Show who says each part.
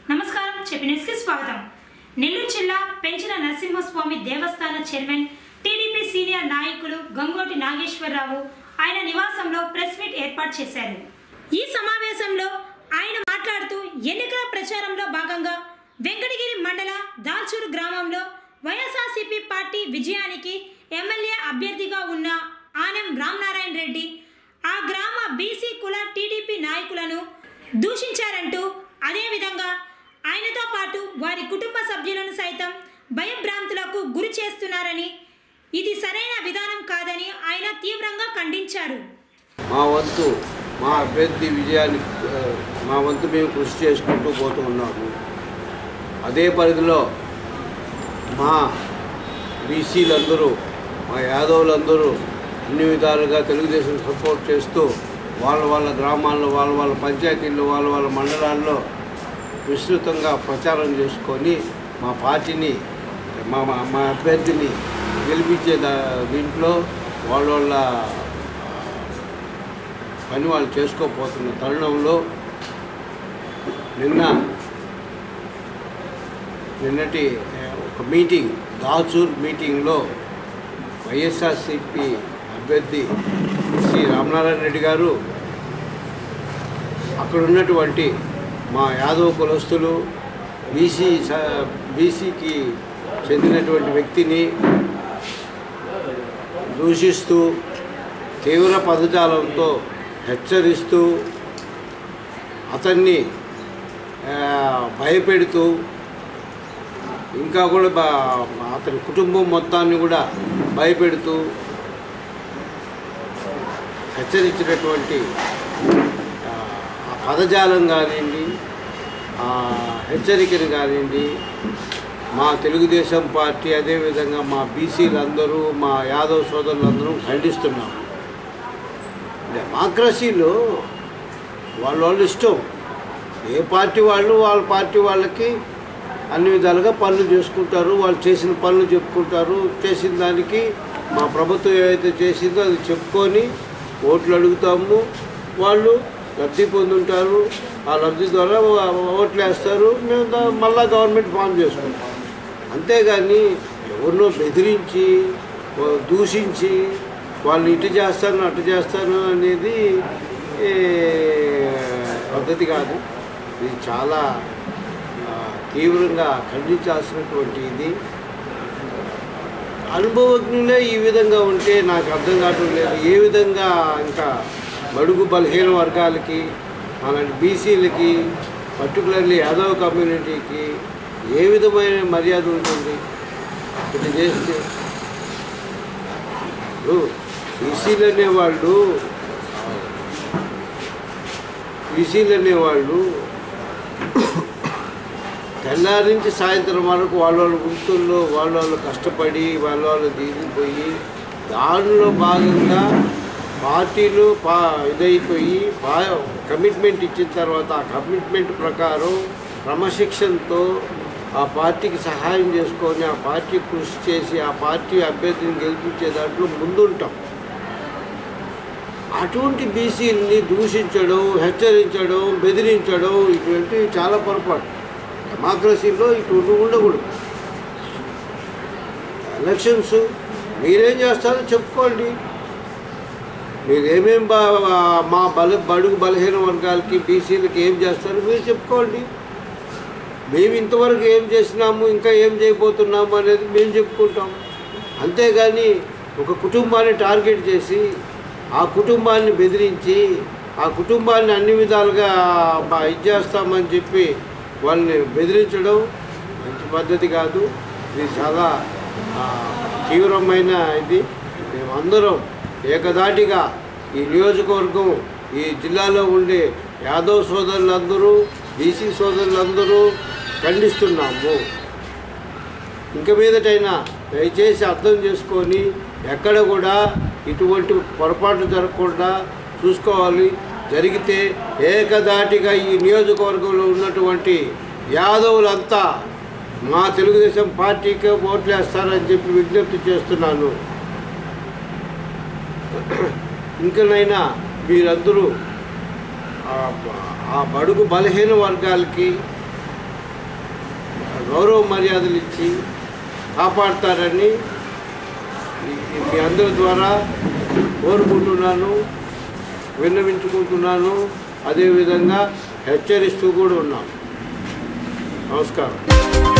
Speaker 1: నమస్కారం చెప్పినస్కి స్వాగతం. నెల్లూరు జిల్లా పెంచిన నరసింహస్వామి దేవస్థాన చైర్మన్ టీడీపీ సీనియర్ నాయకులు గంగోటి నాగేశ్వరరావు ఆయన నివాసంలో ప్రెస్ మీట్ ఏర్పాటు చేశారు. ఈ సమావేశంలో ఆయన మాట్లాడుతూ ఎన్నికల ప్రచారంలో భాగంగా వెంకటగిరి మండల దాల్చూరు గ్రామంలో వైఎస్ఆర్సీపీ పార్టీ విజయానికి ఎమ్మెల్యే అభ్యర్థిగా ఉన్న ఆనం రామనారాయణ రెడ్డి ఆ గ్రామ బీసీ కుల టీడీపీ నాయకులను దూషించారంటూ, అదేవిధంగా ఆయనతో పాటు వారి కుటుంబ సభ్యులను సైతం భయభ్రాంతులకు గురి చేస్తున్నారని, ఇది సరైన విధానం కాదని ఆయన తీవ్రంగా ఖండించారు.
Speaker 2: మా అభ్యర్థి విజయాన్ని మా వంతు మేము కృషి చేసుకుంటూ పోతూ ఉన్నాము. అదే పరిధిలో మా బీసీలందరూ, మా యాదవులందరూ అన్ని విధాలుగా తెలుగుదేశం సపోర్ట్ చేస్తూ వాళ్ళ గ్రామాల్లో, వాళ్ళ పంచాయతీల్లో, వాళ్ళ మండలాల్లో విస్తృతంగా ప్రచారం చేసుకొని మా పార్టీని, మా అభ్యర్థిని గెలిపించే దీంట్లో వాళ్ళ పని వాళ్ళు చేసుకోపోతున్న తరుణంలో నిన్నటి ఒక మీటింగ్, దాల్చూర్ మీటింగ్లో వైఎస్ఆర్సీపీ అభ్యర్థి శ్రీ రామనారాయణ రెడ్డి గారు అక్కడ ఉన్నటువంటి మా యాదవ్ కులస్తులు, బీసీకి చెందినటువంటి వ్యక్తిని దూషిస్తూ తీవ్ర పదజాలంతో హెచ్చరిస్తూ అతన్ని భయపెడుతూ ఇంకా కూడా అతని కుటుంబం మొత్తాన్ని కూడా భయపెడుతూ హెచ్చరించినటువంటి ఆ పదజాలం కానివ్వండి, ఆ హెచ్చరికను కానివ్వండి, మా తెలుగుదేశం పార్టీ అదేవిధంగా మా బీసీలందరూ, మా యాదవ్ సోదరులందరూ ఖండిస్తున్నాము. డెమోక్రసీలో వాళ్ళ ఇష్టం, ఏ పార్టీ వాళ్ళ పార్టీ వాళ్ళకి అన్ని విధాలుగా పనులు చేసుకుంటారు, వాళ్ళు చేసిన పనులు చెప్పుకుంటారు. చేసిన దానికి మా ప్రభుత్వం ఏదైతే చేసిందో అది చెప్పుకొని ఓట్లు అడుగుతాము, వాళ్ళు లబ్ధి పొందుంటారు, ఆ లబ్ధి ద్వారా ఓట్లు వేస్తారు, మేము మళ్ళా గవర్నమెంట్ ఫామ్ చేసుకుంటాం. అంతేగాని ఎవరినో బెదిరించి దూషించి వాళ్ళు ఇటు చేస్తాను అటు చేస్తాను అనేది పద్ధతి కాదు. ఇది చాలా తీవ్రంగా ఖండించాల్సినటువంటి ఇది. అనుభవజ్ఞులే ఈ విధంగా ఉంటే నాకు అర్థం కావటం లేదు. ఏ విధంగా ఇంకా బడుగు బలహీన వర్గాలకి, అలాంటి బీసీలకి, పర్టికులర్లీ యాదవ్ కమ్యూనిటీకి ఏ విధమైన మర్యాద ఉంటుంది ఇది చేస్తే? బీసీలు అనేవాళ్ళు తెల్లారి నుంచి సాయంత్రం వరకు వాళ్ళ వృత్తుల్లో వాళ్ళు కష్టపడి వాళ్ళు దిగిపోయి దానిలో భాగంగా పార్టీలు ఇదైపోయి కమిట్మెంట్ ఇచ్చిన తర్వాత ఆ కమిట్మెంట్ ప్రకారం క్రమశిక్షణతో ఆ పార్టీకి సహాయం చేసుకొని ఆ పార్టీ కృషి చేసి ఆ పార్టీ అభ్యర్థిని గెలిపించే దాంట్లో ముందుంటాం. అటువంటి బీసీలని దూషించడం, హెచ్చరించడం, బెదిరించడం ఇటువంటివి చాలా పొరపాటు. డెమోక్రసీలో ఇటువంటి ఉండకూడదు. ఎలక్షన్స్ మీరేం చేస్తారో చెప్పుకోండి. మీరేమేం మా బడుగు బలహీన వర్గాలకి, బీసీలకి ఏం చేస్తారో మీరు చెప్పుకోండి. మేము ఇంతవరకు ఏం చేసినాము, ఇంకా ఏం చేయబోతున్నాము అనేది మేము చెప్పుకుంటాం. అంతేగాని ఒక కుటుంబాన్ని టార్గెట్ చేసి ఆ కుటుంబాన్ని బెదిరించి ఆ కుటుంబాన్ని అన్ని విధాలుగా ఇది చేస్తామని చెప్పి వాళ్ళని బెదిరించడం మంచి పద్ధతి కాదు. ఇది చాలా తీవ్రమైన ఇది. మేమందరం ఏకధాటిగా ఈ నియోజకవర్గం, ఈ జిల్లాలో ఉండే యాదవ్ సోదరులందరూ, బీసీ సోదరులందరూ ఖండిస్తున్నాము. ఇంక మీదటైనా దయచేసి అర్థం చేసుకొని ఎక్కడ కూడా ఇటువంటి పొరపాట్లు జరగకుండా చూసుకోవాలి. జరిగితే ఏకధాటిగా ఈ నియోజకవర్గంలో ఉన్నటువంటి యాదవులంతా మా తెలుగుదేశం పార్టీకే ఓట్లు వేస్తారని చెప్పి విజ్ఞప్తి చేస్తున్నాను. ఇంకనైనా మీరందరూ ఆ బడుగు బలహీన వర్గాలకి, గౌరవ మర్యాదలు ఇచ్చి కాపాడతారని మీ అందరి ద్వారా కోరుకుంటున్నాను, విన్నవించుకుంటున్నాను. అదేవిధంగా హెచ్చరిస్తూ కూడా ఉన్నాను. నమస్కారం.